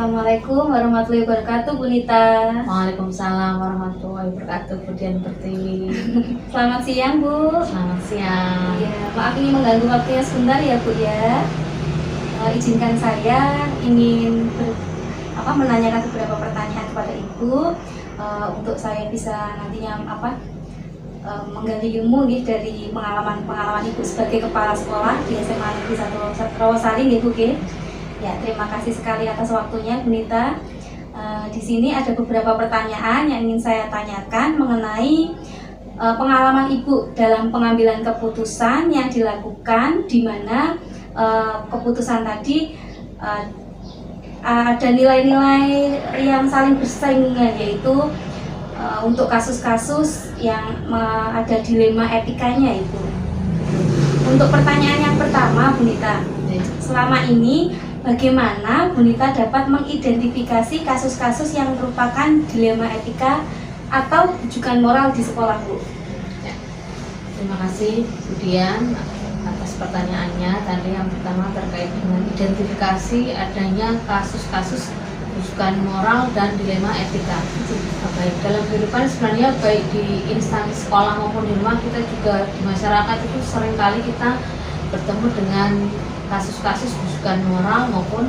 Assalamualaikum warahmatullahi wabarakatuh, Bu Nita. Waalaikumsalam warahmatullahi wabarakatuh, Bu Dian Pertiwi. Selamat siang, Bu. Selamat siang. Iya, maaf ini mengganggu waktunya sebentar ya, Bu ya. Izinkan saya ingin menanyakan beberapa pertanyaan kepada Ibu untuk saya bisa nantinya menggali ilmu nih dari pengalaman Ibu sebagai kepala sekolah di SMA Negeri 1 Rawasari nih, Bu. Ya, terima kasih sekali atas waktunya, Bu Nita. Di sini ada beberapa pertanyaan yang ingin saya tanyakan mengenai pengalaman Ibu dalam pengambilan keputusan yang dilakukan, di mana keputusan tadi ada nilai-nilai yang saling bersinggungan, yaitu untuk kasus-kasus yang ada dilema etikanya itu. Untuk pertanyaan yang pertama, Bu Nita, selama ini bagaimana Bu Nita dapat mengidentifikasi kasus-kasus yang merupakan dilema etika atau rujukan moral di sekolah, Bu? Ya. Terima kasih, Bu Dian, atas pertanyaannya. Tadi yang pertama terkait dengan identifikasi adanya kasus-kasus rujukan moral dan dilema etika. Baik dalam kehidupan sebenarnya, baik di instansi sekolah maupun di rumah, kita juga di masyarakat itu seringkali kita bertemu dengan kasus-kasus rujukan moral maupun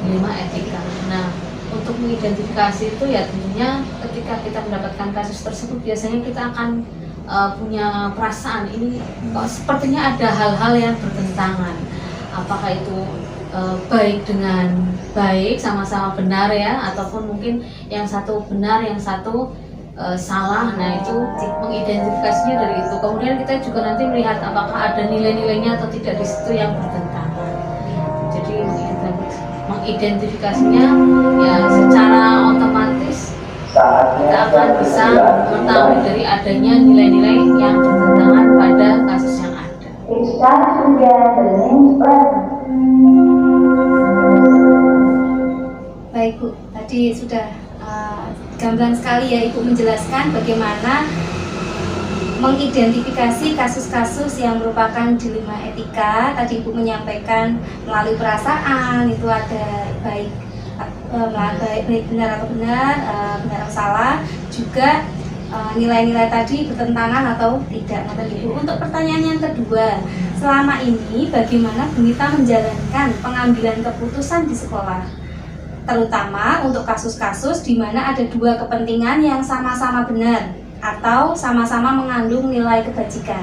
dilema etika. Nah, untuk mengidentifikasi itu ya tentunya ketika kita mendapatkan kasus tersebut, biasanya kita akan punya perasaan ini kok sepertinya ada hal-hal yang bertentangan. Apakah itu baik dengan baik, sama-sama benar ya, ataupun mungkin yang satu benar, yang satu salah. Nah, itu mengidentifikasinya dari itu. Kemudian kita juga nanti melihat apakah ada nilai-nilainya atau tidak di situ yang bertentangan. Jadi mengidentifikasinya ya secara otomatis kita akan bisa mengetahui dari adanya nilai-nilai yang bertentangan pada kasus yang ada. Baik, Bu, tadi sudah gamblang sekali ya Ibu menjelaskan bagaimana mengidentifikasi kasus-kasus yang merupakan dilema etika. Tadi Ibu menyampaikan melalui perasaan, itu ada baik benar atau benar, benar atau salah, juga nilai-nilai tadi bertentangan atau tidak. Untuk pertanyaan yang kedua, selama ini bagaimana Bu Nita menjalankan pengambilan keputusan di sekolah, terutama untuk kasus-kasus di mana ada dua kepentingan yang sama-sama benar atau sama-sama mengandung nilai kebajikan?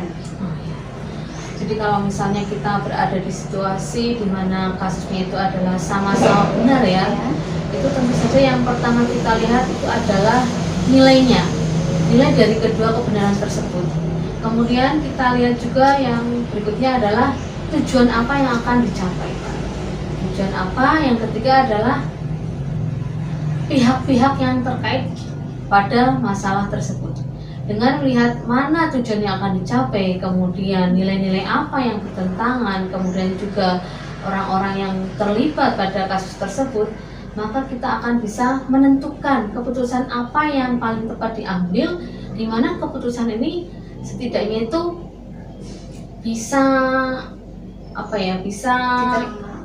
Jadi kalau misalnya kita berada di situasi di mana kasusnya itu adalah sama-sama benar ya, itu tentu saja yang pertama kita lihat itu adalah nilainya, nilai dari kedua kebenaran tersebut. Kemudian kita lihat juga yang berikutnya adalah tujuan apa yang akan dicapai. Tujuan apa? Yang ketiga adalah pihak-pihak yang terkait pada masalah tersebut. Dengan melihat mana tujuan yang akan dicapai, kemudian nilai-nilai apa yang bertentangan, kemudian juga orang-orang yang terlibat pada kasus tersebut, maka kita akan bisa menentukan keputusan apa yang paling tepat diambil, di mana keputusan ini setidaknya itu bisa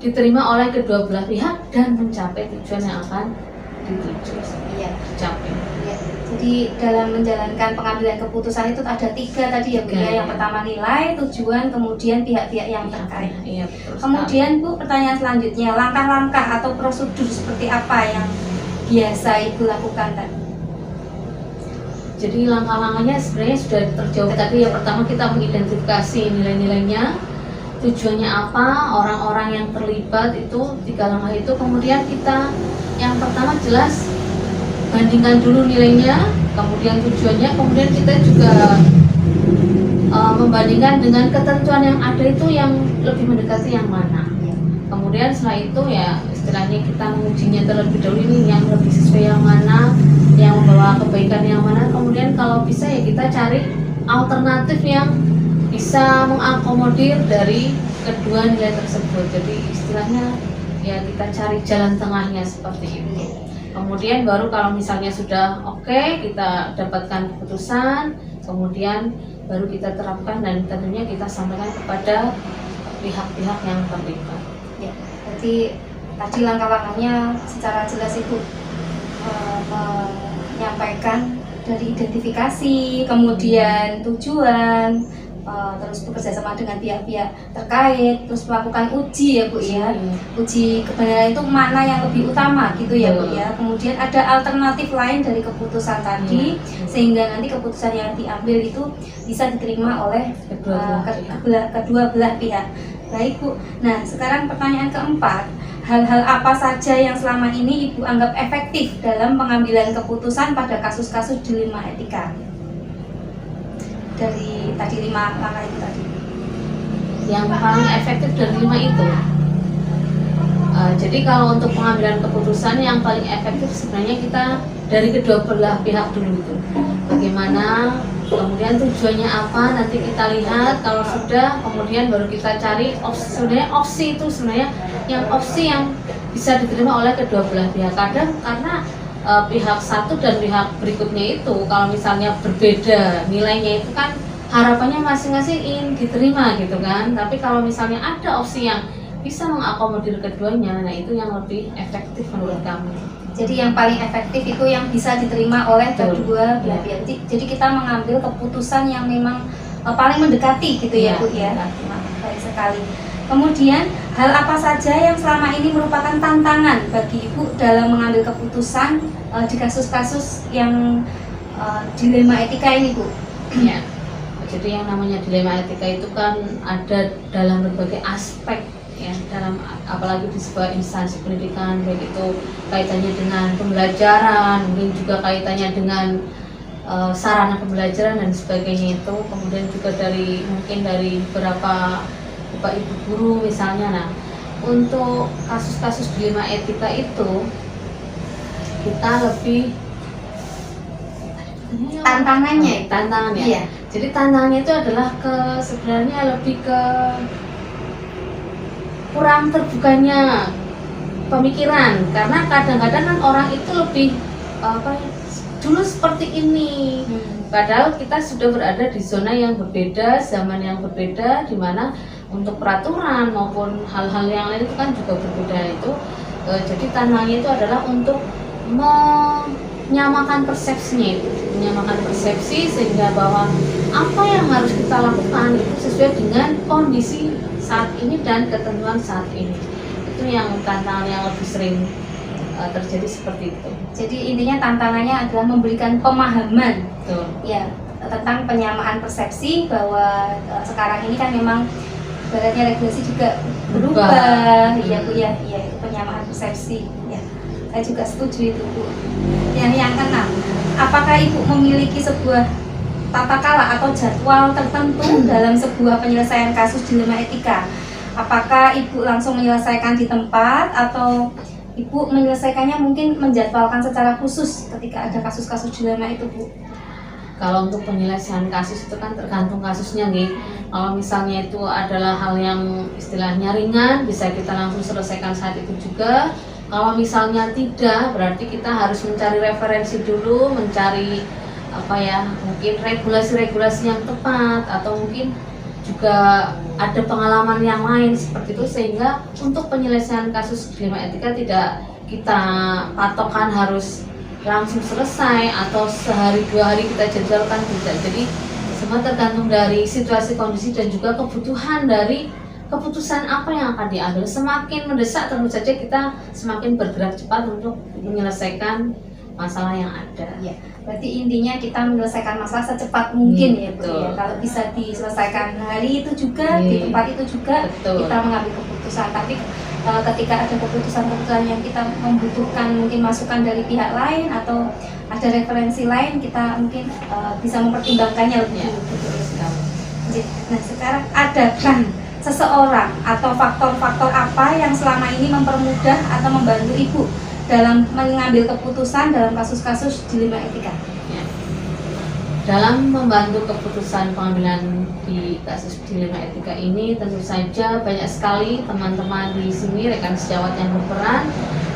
diterima oleh kedua belah pihak dan mencapai tujuan yang akan dicapai. Iya. Jadi dalam menjalankan pengambilan keputusan itu ada tiga tadi ya Bu ya. Yang pertama nilai, tujuan, kemudian pihak-pihak yang terkait. Iya, betul. Kemudian Bu, pertanyaan selanjutnya, langkah-langkah atau prosedur seperti apa yang biasa Ibu lakukan tadi? Jadi langkah-langkahnya sebenarnya sudah terjawab tadi. Yang pertama kita mengidentifikasi nilai-nilainya, tujuannya apa, orang-orang yang terlibat, itu tiga langkah itu. Kemudian kita yang pertama jelas bandingkan dulu nilainya, kemudian tujuannya, kemudian kita juga membandingkan dengan ketentuan yang ada itu yang lebih mendekati yang mana. Kemudian setelah itu ya istilahnya kita mengujinya terlebih dahulu, ini yang lebih sesuai yang mana, yang membawa kebaikan yang mana. Kemudian kalau bisa ya kita cari alternatif yang bisa mengakomodir dari kedua nilai tersebut. Jadi istilahnya ya kita cari jalan tengahnya seperti itu. Kemudian baru kalau misalnya sudah oke, kita dapatkan keputusan, kemudian baru kita terapkan dan tentunya kita sampaikan kepada pihak-pihak yang terlibat. Ya, berarti tadi langkah-langkahnya secara jelas Ibu menyampaikan dari identifikasi, kemudian tujuan, terus bekerja sama dengan pihak-pihak terkait, terus melakukan uji ya Bu ya. Uji kebenaran itu mana yang lebih utama gitu ya Bu ya. Kemudian ada alternatif lain dari keputusan tadi, sehingga nanti keputusan yang diambil itu bisa diterima oleh kedua belah pihak. Baik Bu. Nah sekarang pertanyaan keempat, hal-hal apa saja yang selama ini Ibu anggap efektif dalam pengambilan keputusan pada kasus-kasus dilema etika? Dari tadi 5 langkah itu tadi. Yang paling efektif dari 5 itu. Jadi kalau untuk pengambilan keputusan yang paling efektif sebenarnya kita dari kedua belah pihak dulu itu. Bagaimana, kemudian tujuannya apa, nanti kita lihat. Kalau sudah, kemudian baru kita cari opsi itu sebenarnya yang opsi yang bisa diterima oleh kedua belah pihak. Kadang karena pihak satu dan pihak berikutnya itu kalau misalnya berbeda nilainya itu kan harapannya masing-masing ingin diterima gitu kan. Tapi kalau misalnya ada opsi yang bisa mengakomodir keduanya, nah itu yang lebih efektif menurut kami. Jadi yang paling efektif itu yang bisa diterima oleh kedua belah pihak. Jadi kita mengambil keputusan yang memang paling mendekati gitu ya Bu ya. Baik sekali. Kemudian hal apa saja yang selama ini merupakan tantangan bagi Ibu dalam mengambil keputusan di kasus-kasus yang dilema etika ini Bu? Ya. Jadi yang namanya dilema etika itu kan ada dalam berbagai aspek ya, dalam apalagi di sebuah instansi pendidikan, baik itu kaitannya dengan pembelajaran, mungkin juga kaitannya dengan sarana pembelajaran dan sebagainya itu, kemudian juga mungkin dari beberapa Bapak Ibu guru misalnya. Nah, untuk kasus-kasus dilema etika itu kita lebih tantangannya. Iya. Jadi tantangannya itu adalah sebenarnya lebih ke kurang terbukanya pemikiran, karena kadang-kadang kan orang itu lebih dulu seperti ini, padahal kita sudah berada di zona yang berbeda, zaman yang berbeda, di mana untuk peraturan maupun hal-hal yang lain itu kan juga berbeda itu. Jadi tantangannya itu adalah untuk menyamakan persepsinya itu, menyamakan persepsi sehingga bahwa apa yang harus kita lakukan itu sesuai dengan kondisi saat ini dan ketentuan saat ini. Itu yang tantangan yang lebih sering terjadi seperti itu. Jadi intinya tantangannya adalah memberikan pemahaman ya tentang penyamaan persepsi bahwa sekarang ini kan memang ibaratnya regulasi juga berubah. Iya Bu ya, itu penyamaan persepsi ya. Saya juga setuju itu Bu. Yang keenam, apakah Ibu memiliki sebuah tata cara atau jadwal tertentu dalam sebuah penyelesaian kasus dilema etika? Apakah Ibu langsung menyelesaikan di tempat atau Ibu menyelesaikannya mungkin menjadwalkan secara khusus ketika ada kasus-kasus dilema itu Bu? Kalau untuk penyelesaian kasus itu kan tergantung kasusnya nih. Kalau misalnya itu adalah hal yang istilahnya ringan, bisa kita langsung selesaikan saat itu juga. Kalau misalnya tidak, berarti kita harus mencari referensi dulu, mencari mungkin regulasi-regulasi yang tepat, atau mungkin juga ada pengalaman yang lain seperti itu, sehingga untuk penyelesaian kasus dilema etika tidak kita patokan harus langsung selesai atau sehari 2 hari kita jadwalkan, tidak. Jadi semua tergantung dari situasi kondisi dan juga kebutuhan dari keputusan apa yang akan diambil. Semakin mendesak tentu saja kita semakin bergerak cepat untuk menyelesaikan masalah yang ada. Ya, berarti intinya kita menyelesaikan masalah secepat mungkin ya Bu ya. Kalau bisa diselesaikan hari itu juga, di tempat itu juga, kita mengambil keputusan. Tapi ketika ada keputusan-keputusan yang kita membutuhkan mungkin masukan dari pihak lain atau ada referensi lain, kita mungkin bisa mempertimbangkannya lebih dulu. Nah sekarang adakah seseorang atau faktor-faktor apa yang selama ini mempermudah atau membantu Ibu dalam mengambil keputusan dalam kasus-kasus dilema etika? Ya. Dalam membantu keputusan pengambilan di kasus dilema etika ini tentu saja banyak sekali teman-teman di sini, rekan sejawat yang berperan.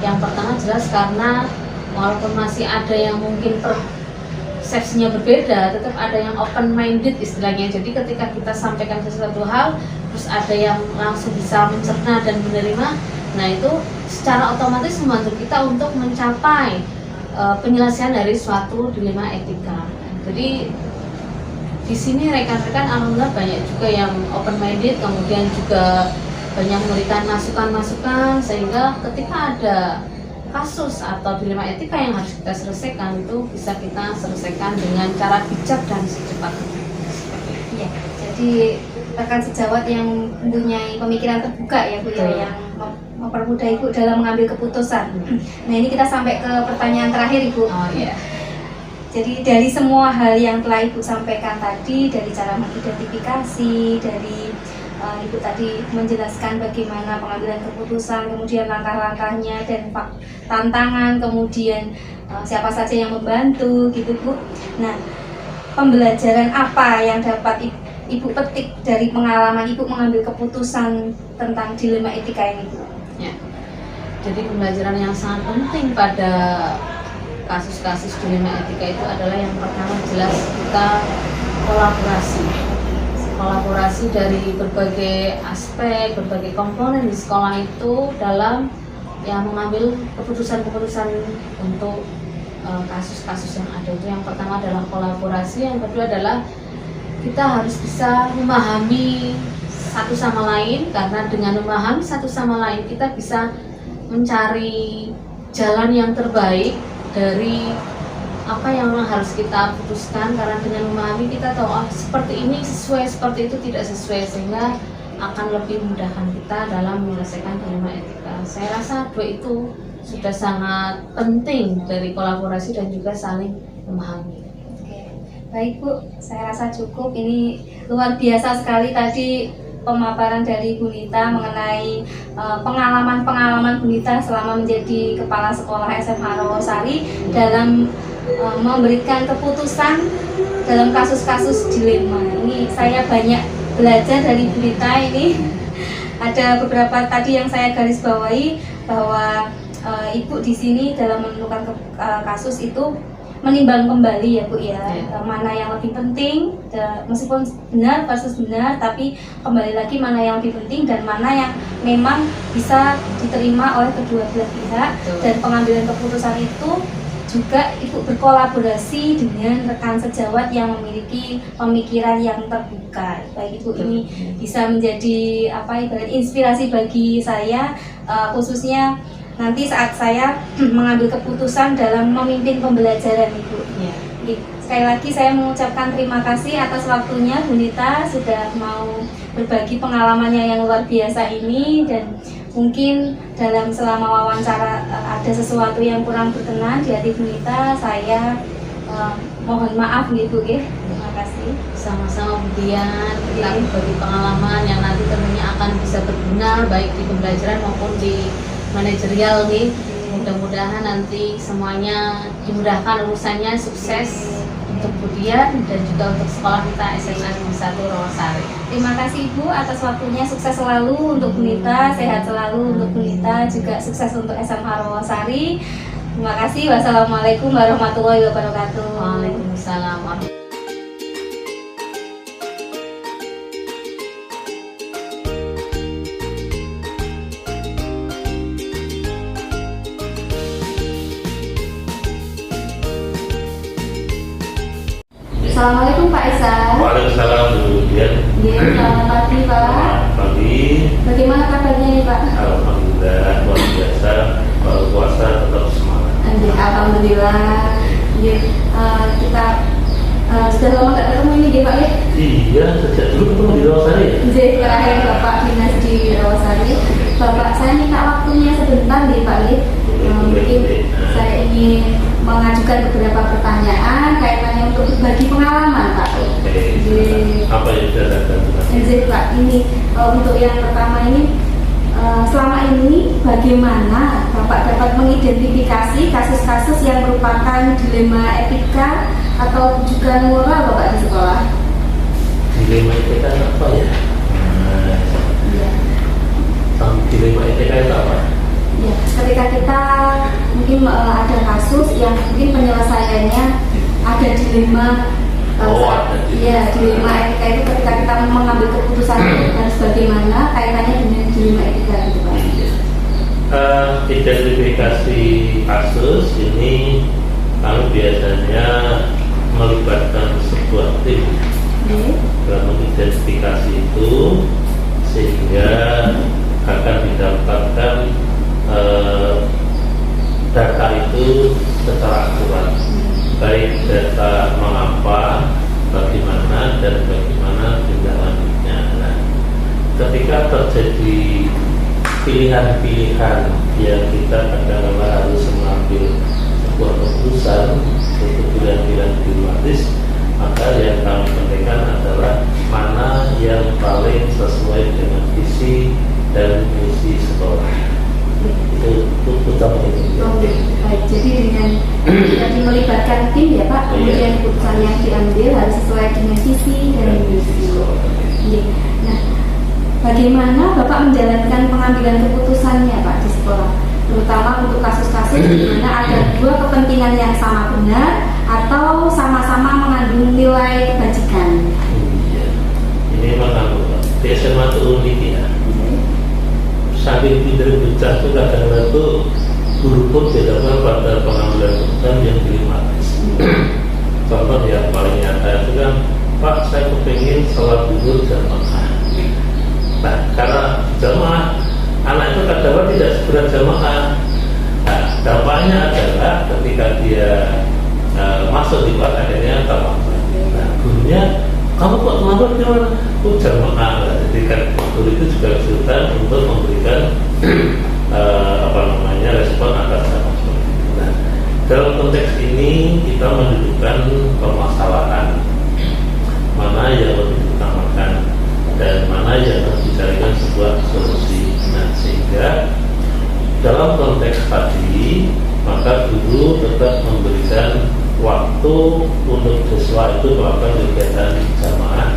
Yang pertama jelas karena walaupun masih ada yang mungkin persepsinya berbeda, tetap ada yang open minded istilahnya. Jadi ketika kita sampaikan sesuatu hal, terus ada yang langsung bisa mencerna dan menerima, nah itu secara otomatis membantu kita untuk mencapai penyelesaian dari suatu dilema etika. Jadi di sini rekan-rekan alhamdulillah banyak juga yang open minded, kemudian juga banyak memberikan masukan-masukan, sehingga ketika ada kasus atau dilema etika yang harus kita selesaikan, itu bisa kita selesaikan dengan cara bijak dan secepatnya. Ya, jadi rekan sejawat yang mempunyai pemikiran terbuka ya Bu ya, yang mempermudah Ibu dalam mengambil keputusan. Nah, ini kita sampai ke pertanyaan terakhir Ibu. Oh iya. Jadi dari semua hal yang telah Ibu sampaikan tadi, dari cara mengidentifikasi, dari Ibu tadi menjelaskan bagaimana pengambilan keputusan, kemudian langkah-langkahnya dan tantangan, kemudian siapa saja yang membantu gitu Bu. Nah, pembelajaran apa yang dapat Ibu petik dari pengalaman Ibu mengambil keputusan tentang dilema etika ini Bu? Ya. Jadi pembelajaran yang sangat penting pada kasus-kasus dilema etika itu adalah yang pertama jelas kita kolaborasi dari berbagai aspek, berbagai komponen di sekolah itu dalam mengambil keputusan-keputusan untuk kasus-kasus yang ada. Itu yang pertama adalah kolaborasi, yang kedua adalah kita harus bisa memahami satu sama lain, karena dengan memahami satu sama lain kita bisa mencari jalan yang terbaik dari apa yang harus kita putuskan, karena dengan memahami kita tahu seperti ini sesuai, seperti itu tidak sesuai, sehingga akan lebih memudahkan kita dalam menyelesaikan dilema etika. Saya rasa dua itu sudah sangat penting dari kolaborasi dan juga saling memahami. Baik Bu, saya rasa cukup. Ini luar biasa sekali tadi pemaparan dari Bu Nita mengenai pengalaman-pengalaman Bu Nita selama menjadi kepala sekolah SMA Rawasari dalam memberikan keputusan dalam kasus-kasus dilema. Ini saya banyak belajar dari Bu Nita ini. Ada beberapa tadi yang saya garis bawahi bahwa Ibu di sini dalam menentukan kasus itu menimbang kembali ya Bu ya, mana yang lebih penting, meskipun benar versus benar, tapi kembali lagi mana yang lebih penting dan mana yang memang bisa diterima oleh kedua belah pihak. Dan pengambilan keputusan itu juga Ibu berkolaborasi dengan rekan sejawat yang memiliki pemikiran yang terbuka. Baik Ibu, ini bisa menjadi ibarat inspirasi bagi saya, khususnya nanti saat saya mengambil keputusan dalam memimpin pembelajaran Ibu. Ya. Sekali lagi saya mengucapkan terima kasih atas waktunya Bu Nita sudah mau berbagi pengalamannya yang luar biasa ini, dan mungkin selama wawancara ada sesuatu yang kurang berkenan di hati Bu Nita, saya mohon maaf gitu ya. Terima kasih. Sama-sama Bu Dian, kita berbagi pengalaman yang nanti tentunya akan bisa berguna baik di pembelajaran maupun di manajerial nih. Mudah-mudahan nanti semuanya dimudahkan urusannya, sukses untuk Bu Dian dan juga untuk sekolah kita SMA Negeri 1 Rawasari. Terima kasih Ibu atas waktunya, sukses selalu untuk Bu Nita, sehat selalu untuk Bu Nita, juga sukses untuk SMA Rawasari. Terima kasih. Wassalamualaikum warahmatullahi wabarakatuh. Waalaikumsalam. Assalamualaikum Pak Isan. Waalaikumsalam Bu Dian. Selamat pagi Pak. Selamat pagi. Bagaimana kabarnya nih Pak? Alhamdulillah luar biasa. Kalau puasa tetap semangat. Alhamdulillah. Kita sudah lama tidak ketemu ini ya Pak ya? Iya, sejak dulu ketemu di Rawasari ya? Jadi terakhir Bapak dinas di Rawasari. Bapak, saya minta waktunya sebentar nih Pak ya. Mungkin saya ingin mengajukan beberapa pertanyaan kaitannya untuk berbagi pengalaman Pak. Apa yang sudah datang? Jadi Pak, ini untuk yang pertama ini, selama ini bagaimana Bapak dapat mengidentifikasi kasus-kasus yang merupakan dilema etika atau juga moral Bapak di sekolah? Dilema etika apa ya? Dilema etika itu apa? Ya, ketika kita mungkin ada kasus yang mungkin penyelesaiannya ada dilema. Dilema etika itu ketika kita mengambil keputusan harus bagaimana kaitannya dengan dilema etika itu Pak. identifikasi kasus ini kami biasanya melibatkan sebuah tim dalam mengidentifikasi itu, sehingga akan didapatkan data itu secara akurat, baik data mengapa, bagaimana, dan bagaimana tindak lanjutnya. Nah, ketika terjadi pilihan-pilihan yang kita kadang-kadang harus mengambil sebuah keputusan untuk pilihan-pilihan dilematis, maka yang kami pentingkan adalah mana yang paling sesuai dengan visi dan misi sekolah. Itu utama ini. Oke, baik. Jadi dengan tadi melibatkan tim ya Pak, kemudian keputusan yang diambil harus sesuai dengan visi dan misi. Iya. Nah, bagaimana Bapak menjalankan pengambilan keputusannya Pak di sekolah, terutama untuk kasus-kasus di mana ada dua kepentingan yang sama benar atau sama-sama mengandung nilai kebajikan? Ini mengandung. Di SMA itu unik ya. Saking pintar bocah itu kadang-kadang itu guru pun bedakan pada pengambilan keputusan yang dilematis. Contoh yang paling nyata itu kan, Pak, saya kepingin sholat zuhur jamaah. Nah, karena jamaah anak itu kadang-kadang tidak seberat jamaah. Nah, dampaknya adalah ketika dia masuk di kelas akhirnya terlambat. Nah, gurunya, kamu kok terlambat gimana? Oh, jamaah. Jadi kan guru itu juga kesulitan untuk memberikan respon atas jamaah. Nah, dalam konteks ini kita mendudukkan permasalahan mana yang lebih diutamakan dan mana yang harus dicarikan sebuah solusi. Nah, sehingga dalam konteks tadi, maka guru tetap memberikan waktu untuk siswa itu melakukan kegiatan jamaah,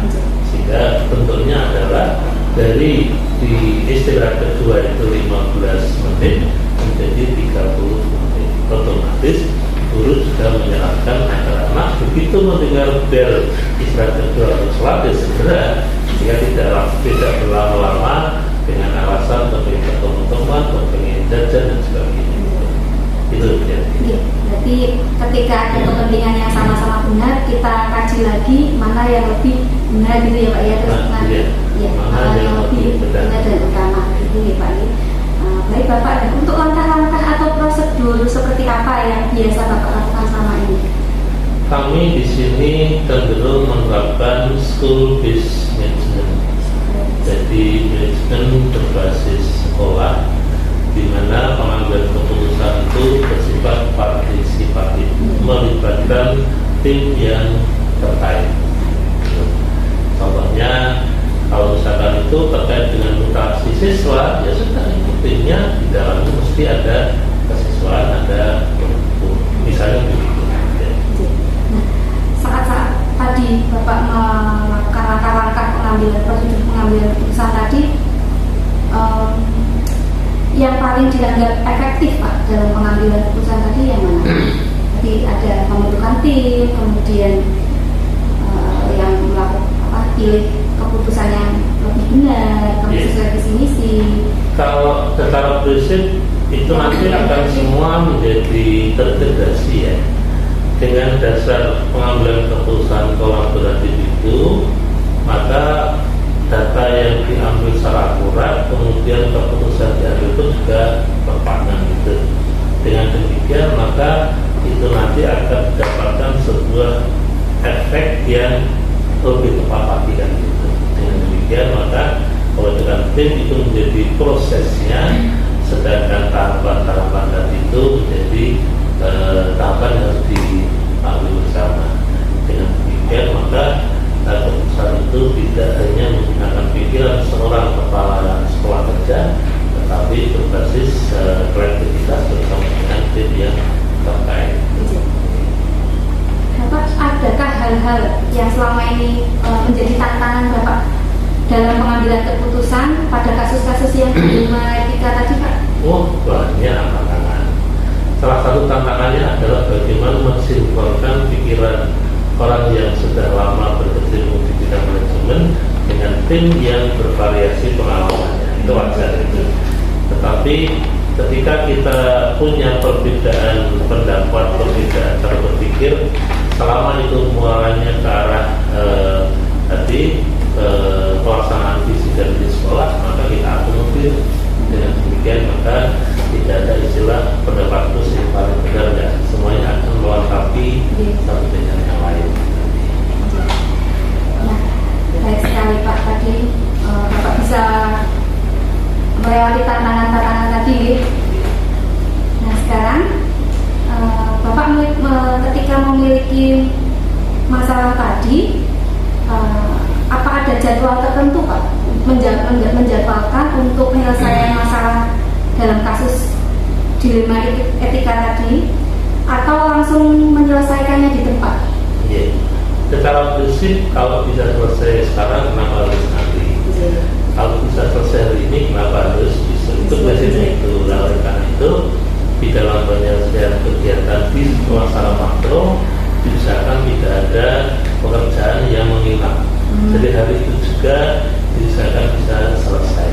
sehingga bentuknya adalah dari di istirahat kedua itu 15 menit menjadi 30 menit. Otomatis guru sudah menyerahkan anak-anak begitu mendengar bel istirahat kedua atau sholat segera, sehingga tidak berlama-lama dengan alasan kepengen ketemu teman, kepengen jajan dan sebagainya. Itu ya. Berarti ketika ada kepentingan yang sama-sama benar, kita kaji lagi mana yang lebih benar gitu ya Pak ya, terus mana yang lebih benar dan utama gitu ya Pak ya. Baik Bapak, dan untuk langkah-langkah atau prosedur seperti apa yang biasa Bapak lakukan selama ini? Kami di sini cenderung menerapkan school based management. Jadi manajemen berbasis sekolah, di mana pengambilan keputusan itu bersifat partisipatif, melibatkan tim yang terkait. Contohnya, kalau misalkan itu terkait dengan mutasi siswa, ya sudah timnya di dalamnya mesti ada kesiswaan, ada misalnya begitu. Nah, saat-saat tadi Bapak melakukan langkah-langkah pengambilan prosedur pengambilan keputusan tadi, yang paling dianggap efektif Pak dalam pengambilan keputusan tadi yang mana? Jadi ada pembentukan tim, kemudian yang melakukan pilih keputusan yang lebih benar, kemudian sesuai visi misi. Kalau secara prinsip itu nanti akan semua menjadi terintegrasi ya. Dengan dasar pengambilan keputusan kolaboratif itu, maka data yang diambil secara akurat, kemudian keputusan diambil itu juga berpadan gitu. Dengan demikian maka itu nanti akan mendapatkan sebuah efek yang lebih tepat lagi kan gitu. Dengan demikian maka pembentukan tim itu menjadi prosesnya, sedangkan tahapan-tahapan tadi itu menjadi tahapan yang harus diambil bersama. Dengan demikian maka keputusan itu tidak hanya menggunakan pikiran seorang kepala sekolah kerja, tetapi berbasis kolektivitas bersama dengan tim yang terkait. Bapak, adakah hal-hal yang selama ini menjadi tantangan Bapak dalam pengambilan keputusan pada kasus-kasus yang dilema etika tadi Pak? Oh, banyak tantangan. Salah satu tantangannya adalah bagaimana mensinkronkan pikiran orang yang sudah lama berkecimpung di bidang manajemen dengan tim yang bervariasi pengalamannya. Itu wajar itu. Tetapi ketika kita punya perbedaan pendapat, perbedaan cara berpikir, selama itu muaranya ke arah tadi pelaksanaan visi dan misi sekolah, maka kita akomodir. Dengan demikian maka tidak ada istilah pendapat yang paling benar, ya. Semuanya akan melengkapi satu dengan yang lain. Nah, baik sekali Pak, tadi Bapak bisa melewati tantangan-tantangan tadi. Nah sekarang Bapak ketika memiliki masalah tadi, apa ada jadwal tertentu Pak menjadwalkan untuk penyelesaian masalah dalam kasus dilema etika tadi, atau langsung menyelesaikannya di tempat? Iya. Secara prinsip kalau bisa selesai sekarang, kenapa harus nanti? Kalau bisa selesai hari ini, kenapa harus bisa? Itu prinsipnya itu. Oleh karena itu, di dalam penyelesaian kegiatan di sekolah secara makro, diusahakan tidak ada pekerjaan yang menghilang. Jadi hari itu juga diusahakan bisa selesai.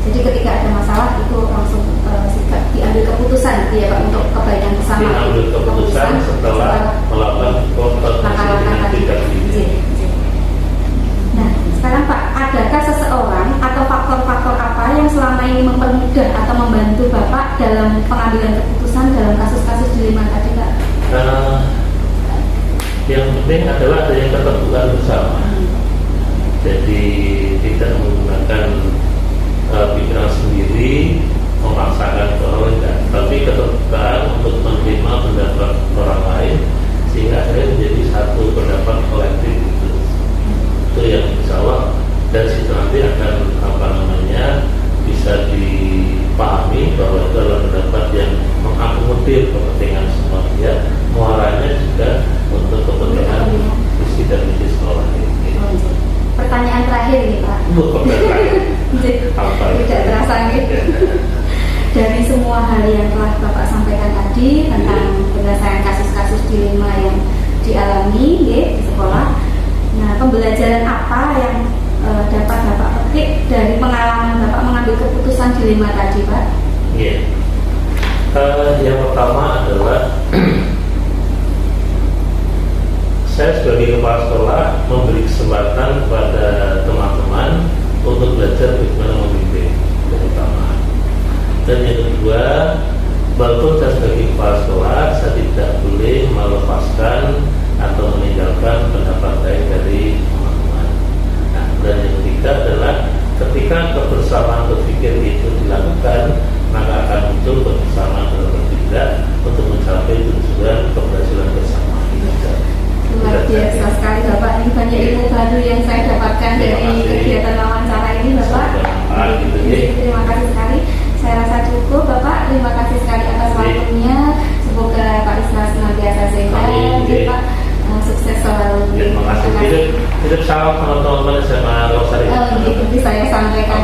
Jadi ketika ada masalah itu langsung sikap diambil keputusan gitu ya Pak, untuk kebaikan bersama. Diambil keputusan setelah melakukan langkah-langkah tadi. Nah sekarang Pak, adakah seseorang atau faktor-faktor apa yang selama ini mempermudah atau membantu Bapak dalam pengambilan keputusan dalam kasus-kasus dilema tadi Pak? Yang penting adalah adanya keterbukaan bersama. Jadi tidak menggunakan pikiran sendiri, memaksakan orang lain, tapi keterbukaan untuk menerima pendapat orang lain sehingga akhirnya menjadi satu pendapat kolektif itu yang insya Allah dari situ nanti akan bisa dipahami bahwa itu adalah pendapat yang mengakomodir kepentingan semua pihak, muaranya juga untuk kepentingan visi dan misi sekolah ini. Pertanyaan terakhir ini Pak. Tidak terasa gitu. Dari semua hal yang telah Bapak sampaikan tadi tentang penyelesaian kasus-kasus dilema yang dialami di sekolah, nah pembelajaran apa yang dapat Bapak petik dari pengalaman Bapak mengambil keputusan dilema tadi Pak? Iya. Yang pertama adalah saya sebagai kepala sekolah memberi kesempatan kepada teman-teman untuk belajar bagaimana memimpin, yang pertama. Dan yang kedua, walaupun saya sebagai kepala sekolah, saya tidak boleh melepaskan atau meninggalkan pendapat baik dari teman-teman. Nah, dan yang ketiga adalah ketika kebersamaan berpikir itu dilakukan, maka akan muncul kebersamaan dalam bertindak untuk mencapai tujuan keberhasilan bersama. Luar biasa sekali Bapak, ini banyak ilmu baru yang saya dapatkan dari kegiatan wawancara ini Bapak. Terima kasih sekali. Saya rasa cukup Bapak, terima kasih sekali atas waktunya. Semoga Pak Isma senantiasa sehat, Pak sukses selalu. Terima kasih. Tidak salah teman-teman SMA Rosari. Seperti saya sampaikan